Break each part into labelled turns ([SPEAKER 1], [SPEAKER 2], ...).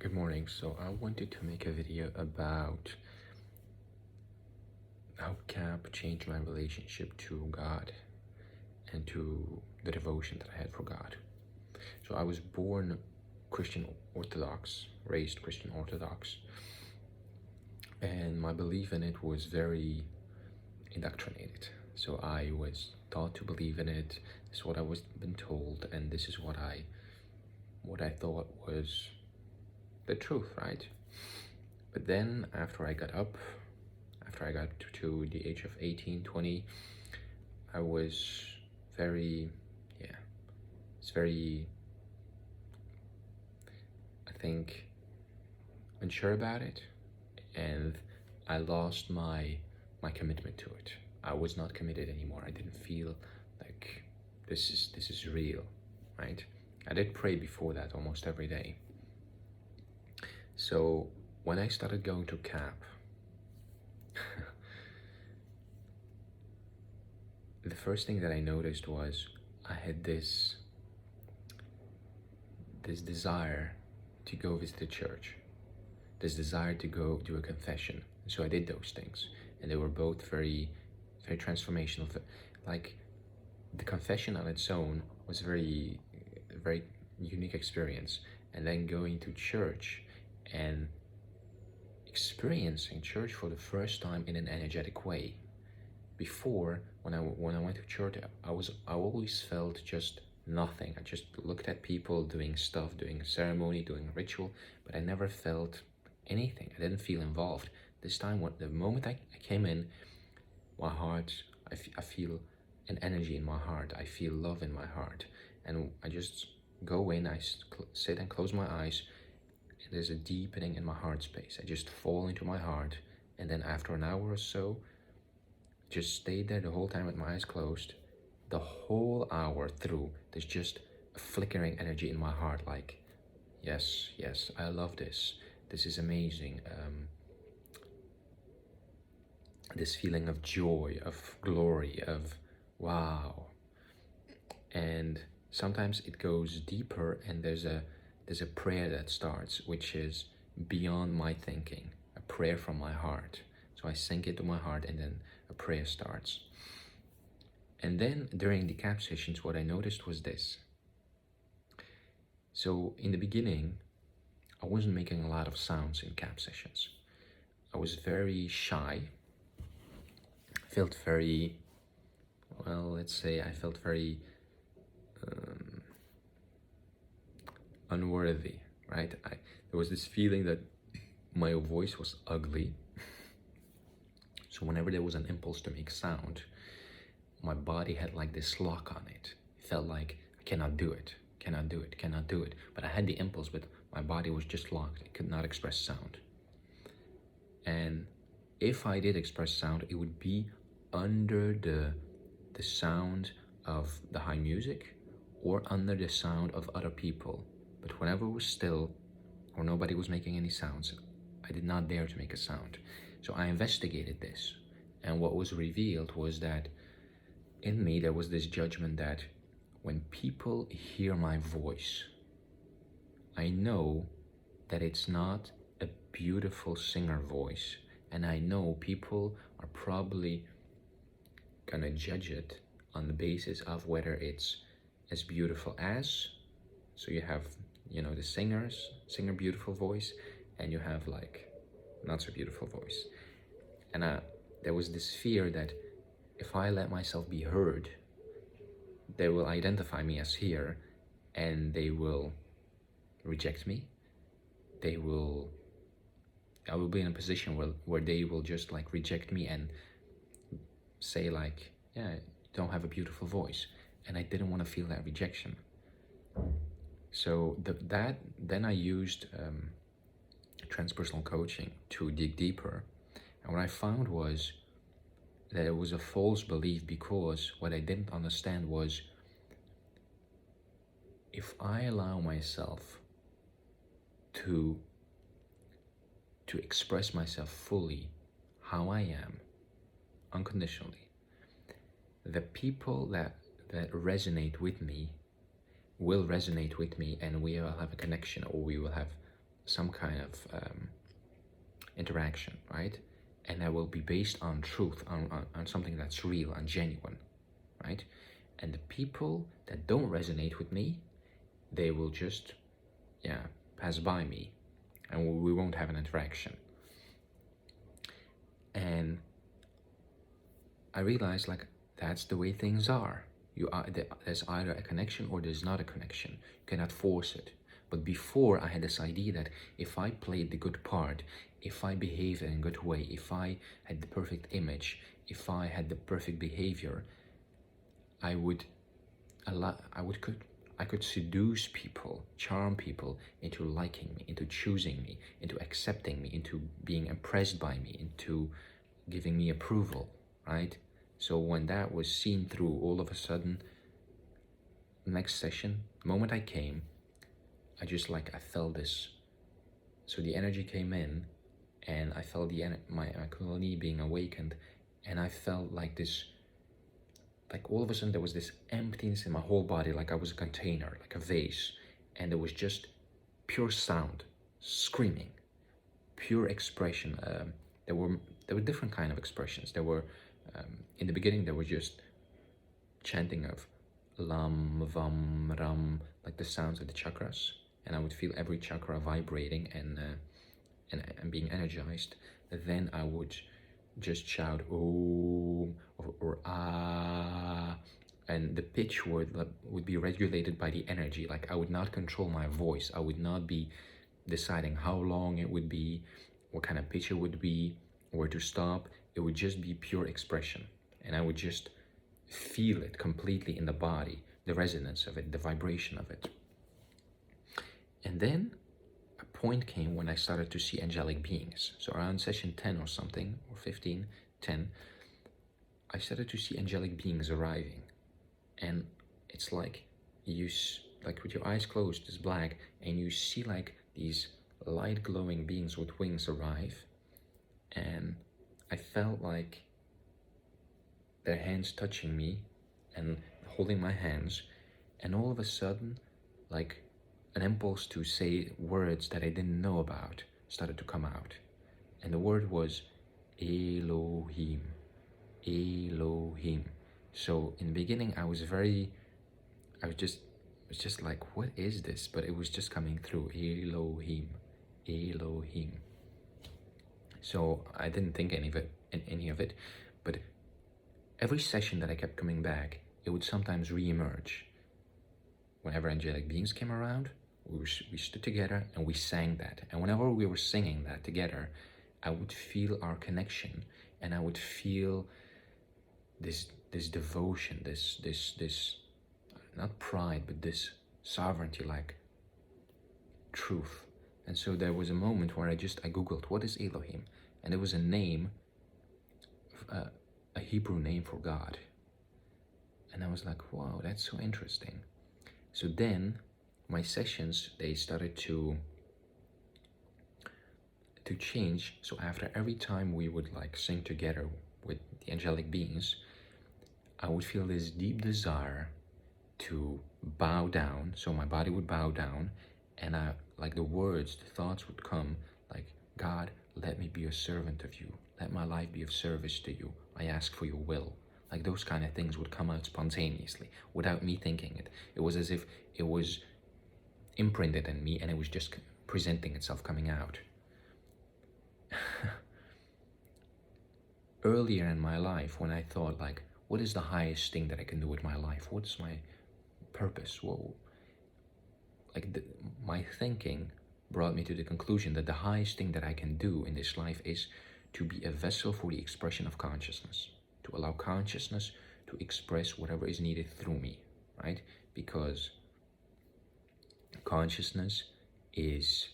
[SPEAKER 1] Good morning. So I wanted to make a video about how KAP changed my relationship to God and to the devotion that I had for God. So I was born Christian Orthodox, raised Christian Orthodox, and my belief in it was very indoctrinated. So I was taught to believe in it. This is what I was been told, and this is what I thought was the truth, right? But then after I got to the age of 18, 20, I was very, it's very, I think, unsure about it, and I lost my commitment to it. I was not committed anymore. I didn't feel like this is real, right? I did pray before that almost every day. So when I started going to KAP, the first thing that I noticed was I had this desire to go visit the church, this desire to go do a confession. So I did those things, and they were both very, very transformational. Like, the confession on its own was a very unique experience, and then going to church and experiencing church for the first time in an energetic way. Before, when I went to church, I always felt just nothing. I just looked at people doing stuff, doing ceremony, doing ritual, but I never felt anything. I didn't feel involved. This time, the moment I came in, my heart, I feel an energy in my heart. I feel love in my heart, and I just go in. I sit and close my eyes. And there's a deepening in my heart space. I just fall into my heart, and then after an hour or so, just stayed there the whole time with my eyes closed. The whole hour through, there's just a flickering energy in my heart, like, yes, I love this. This is amazing. This feeling of joy, of glory, of wow. And sometimes it goes deeper, and there's a prayer that starts, which is beyond my thinking, a prayer from my heart. So I sink it to my heart, and then a prayer starts. And then during the KAP sessions, what I noticed was this. So in the beginning, I wasn't making a lot of sounds in KAP sessions. I was very shy. Felt very, well, let's say I felt very unworthy, right? There was this feeling that my voice was ugly. So whenever there was an impulse to make sound, my body had like this lock on it. It felt like I cannot do it. But I had the impulse, but my body was just locked. It could not express sound. And if I did express sound, it would be under the sound of the high music or under the sound of other people. But whenever it was still or nobody was making any sounds, I did not dare to make a sound. So I investigated this, and what was revealed was that in me there was this judgment that when people hear my voice, I know that it's not a beautiful singer voice, and I know people are probably gonna judge it on the basis of whether it's as beautiful as. So you have, the singer beautiful voice, and you have like not so beautiful voice. And there was this fear that if I let myself be heard, they will identify me as here, and they will reject me. I will be in a position where they will just like reject me and say like, yeah, you don't have a beautiful voice. And I didn't want to feel that rejection. So then I used transpersonal coaching to dig deeper. And what I found was that it was a false belief, because what I didn't understand was, if I allow myself to express myself fully, how I am, unconditionally, the people that resonate with me will resonate with me, and we will have a connection, or we will have some kind of interaction, right? And that will be based on truth, on something that's real and genuine, right? And the people that don't resonate with me, they will just, yeah, pass by me, and we won't have an interaction. And I realized, like, that's the way things are. There's either a connection or there's not a connection. You cannot force it. But before, I had this idea that if I played the good part, if I behaved in a good way, if I had the perfect image, if I had the perfect behavior, I could seduce people, charm people into liking me, into choosing me, into accepting me, into being impressed by me, into giving me approval, right? So when that was seen through, all of a sudden, next session, the moment I came, I felt this. So the energy came in, and I felt my kundalini being awakened, and I felt like this, like all of a sudden there was this emptiness in my whole body, like I was a container, like a vase, and there was just pure sound, screaming, pure expression. There were different kind of expressions. There were, in the beginning, there was just chanting of lam, vam, ram, like the sounds of the chakras, and I would feel every chakra vibrating and being energized. Then I would just shout om or ah, and the pitch would be regulated by the energy. Like I would not control my voice. I would not be deciding how long it would be, what kind of pitch it would be, where to stop. It would just be pure expression, and I would just feel it completely in the body, the resonance of it, the vibration of it. And then a point came when I started to see angelic beings. So around session 10 or something, or 15, 10, I started to see angelic beings arriving. And it's like like with your eyes closed, it's black, and you see like these light glowing beings with wings arrive. And I felt like their hands touching me and holding my hands, and all of a sudden, like an impulse to say words that I didn't know about started to come out. And the word was Elohim. Elohim. So in the beginning, I was just like, what is this? But it was just coming through, Elohim, Elohim. So I didn't think any of it, but every session that I kept coming back, it would sometimes re-emerge. Whenever angelic beings came around, we stood together and we sang that. And whenever we were singing that together, I would feel our connection, and I would feel this devotion, this not pride, but this sovereignty, like truth. And so there was a moment where I googled, what is Elohim? And there was a name, a Hebrew name for God. And I was like, wow, that's so interesting. So then my sessions, they started to change. So after every time we would like sing together with the angelic beings, I would feel this deep desire to bow down. So my body would bow down, and like the words, the thoughts would come like, God, let me be a servant of you. Let my life be of service to you. I ask for your will. Like those kind of things would come out spontaneously without me thinking it. It was as if it was imprinted in me, and it was just presenting itself, coming out. Earlier in my life, when I thought like, what is the highest thing that I can do with my life? What's my purpose? Whoa. Like my thinking brought me to the conclusion that the highest thing that I can do in this life is to be a vessel for the expression of consciousness, to allow consciousness to express whatever is needed through me, right? Because consciousness is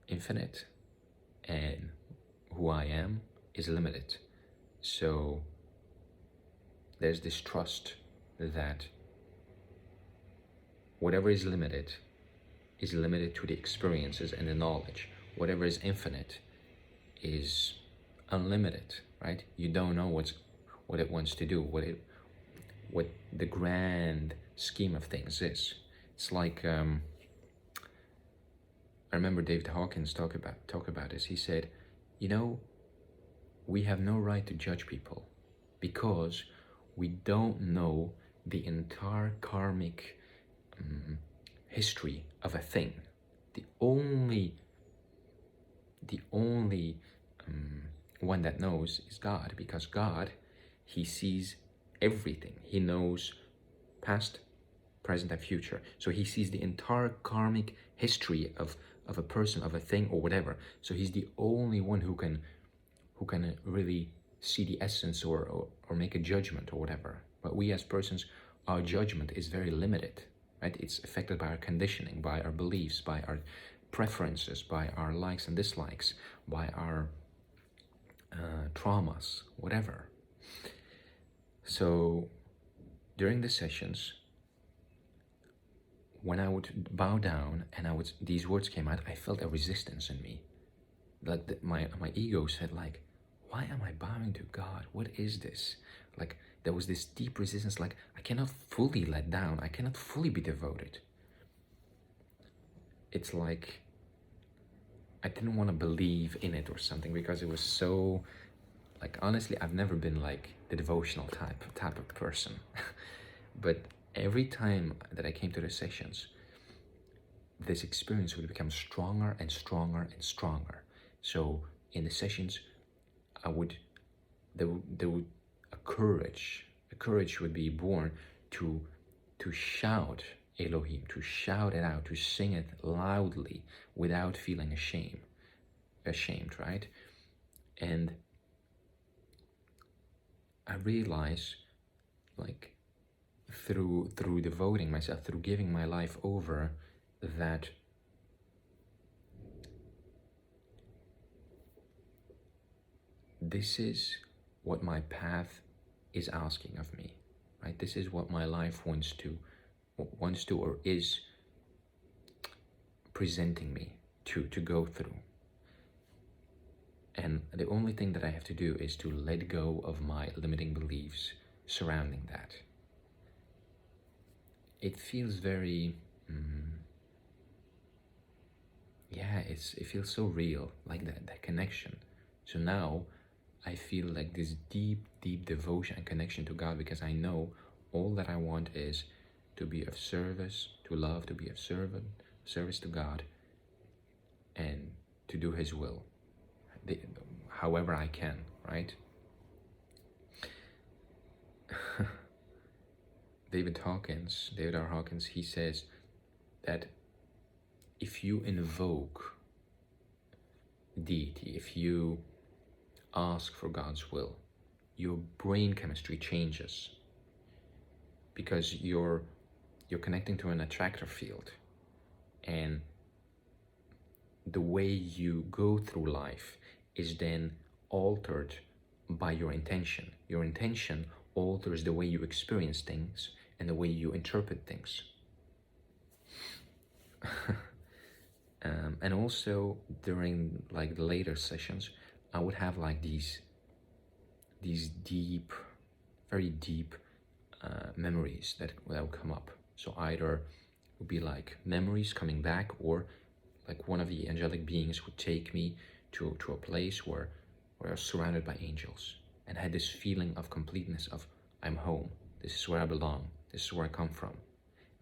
[SPEAKER 1] infinite, and who I am is limited. So there's this trust that whatever is limited to the experiences and the knowledge. Whatever is infinite is unlimited, right? You don't know what it wants to do, what the grand scheme of things is. It's like I remember David Hawkins talk about this. He said, you know, we have no right to judge people because we don't know the entire karmic history of a thing. The only one that knows is God, because God, he sees everything. He knows past, present, and future. So he sees the entire karmic history of a person, of a thing, or whatever. So he's the only one who can really see the essence or make a judgment or whatever. But we as persons, our judgment is very limited, right? It's affected by our conditioning, by our beliefs, by our preferences, by our likes and dislikes, by our traumas, whatever. So during the sessions, when I would bow down and these words came out, I felt a resistance in me. Like my ego said, like, why am I bowing to God? What is this? Like, there was this deep resistance, like, I cannot fully let down. I cannot fully be devoted. It's like I didn't want to believe in it or something, because it was so, like, honestly, I've never been like the devotional type of person. But every time that I came to the sessions, this experience would become stronger and stronger and stronger. So in the sessions, there would a courage would be born to shout Elohim, to shout it out, to sing it loudly without feeling ashamed, right? And I realize, like, through devoting myself, through giving my life over, that this is what my path is asking of me, right? This is what my life wants to or is presenting me to go through. And the only thing that I have to do is to let go of my limiting beliefs surrounding that. It feels very, it feels so real, like that connection. So now I feel like this deep devotion and connection to God, because I know all that I want is to be of service, to love, to be of service to God, and to do His will, however I can, right? David R. Hawkins, he says that if you invoke deity, if you ask for God's will, your brain chemistry changes, because you're connecting to an attractor field, and the way you go through life is then altered by your intention. Your intention alters the way you experience things and the way you interpret things. And also during like the later sessions, I would have like these deep, very deep memories that would come up. So either it would be like memories coming back, or like one of the angelic beings would take me to a place where I was surrounded by angels and had this feeling of completeness, of I'm home. This is where I belong. This is where I come from.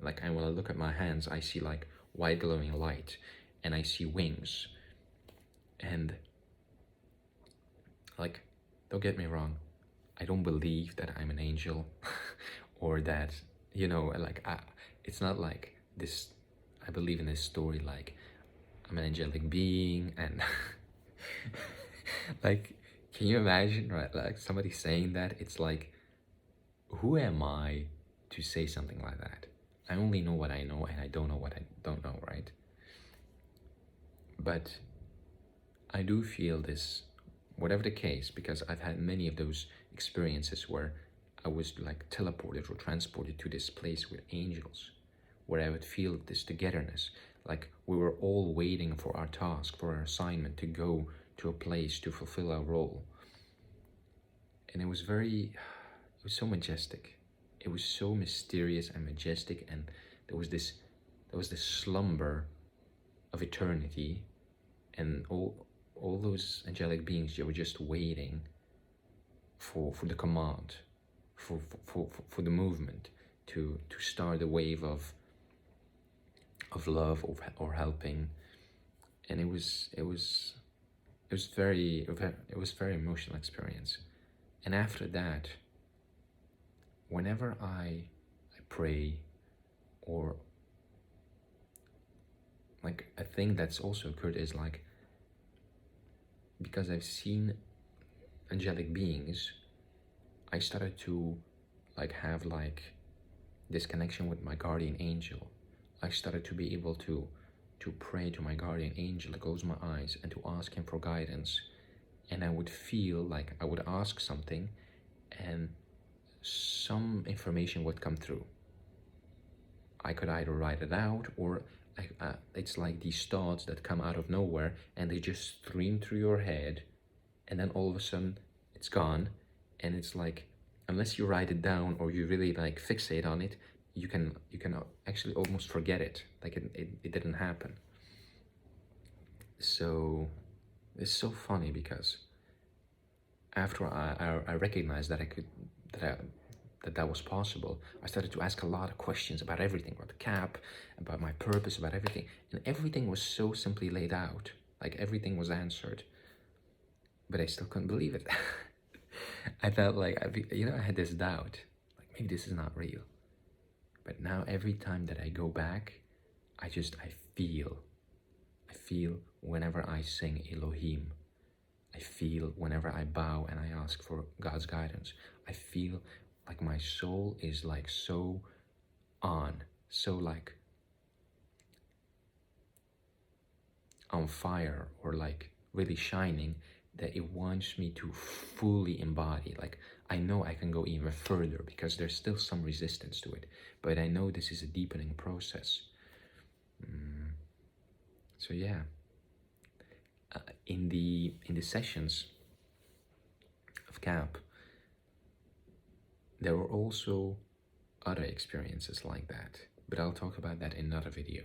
[SPEAKER 1] Like, and when I look at my hands, I see like white glowing light, and I see wings. And like, don't get me wrong, I don't believe that I'm an angel or that, you know, like, it's not like this. I believe in this story like I'm an angelic being, and like, can you imagine, right? Like somebody saying that, it's like, who am I to say something like that? I only know what I know, and I don't know what I don't know, right? But I do feel this, whatever the case, because I've had many of those experiences where I was like teleported or transported to this place with angels, where I would feel this togetherness, like we were all waiting for our task, for our assignment, to go to a place to fulfill our role. And it was so majestic. It was so mysterious and majestic, and there was this slumber of eternity, and all those angelic beings, they were just waiting for the command, for the movement to start a wave of love or helping. And it was very emotional experience. And after that, whenever I pray, or like, a thing that's also occurred is like, because I've seen angelic beings, I started to like have like this connection with my guardian angel. I started to be able to pray to my guardian angel, to close my eyes and to ask him for guidance. And I would feel like I would ask something and some information would come through. I could either write it out, or it's like these thoughts that come out of nowhere and they just stream through your head, and then all of a sudden it's gone. And it's like, unless you write it down or you really like fixate on it, you can actually almost forget it, like it didn't happen. So it's so funny, because after I recognized that that was possible, I started to ask a lot of questions about everything, about the KAP, about my purpose, about everything. And everything was so simply laid out, like everything was answered. But I still couldn't believe it. I felt like, I had this doubt, like maybe this is not real. But now every time that I go back, I feel whenever I sing Elohim. I feel whenever I bow and I ask for God's guidance. I feel like my soul is like so like on fire, or like really shining, that it wants me to fully embody. Like, I know I can go even further because there's still some resistance to it, but I know this is a deepening process. So yeah, in the sessions of KAP, there were also other experiences like that, but I'll talk about that in another video.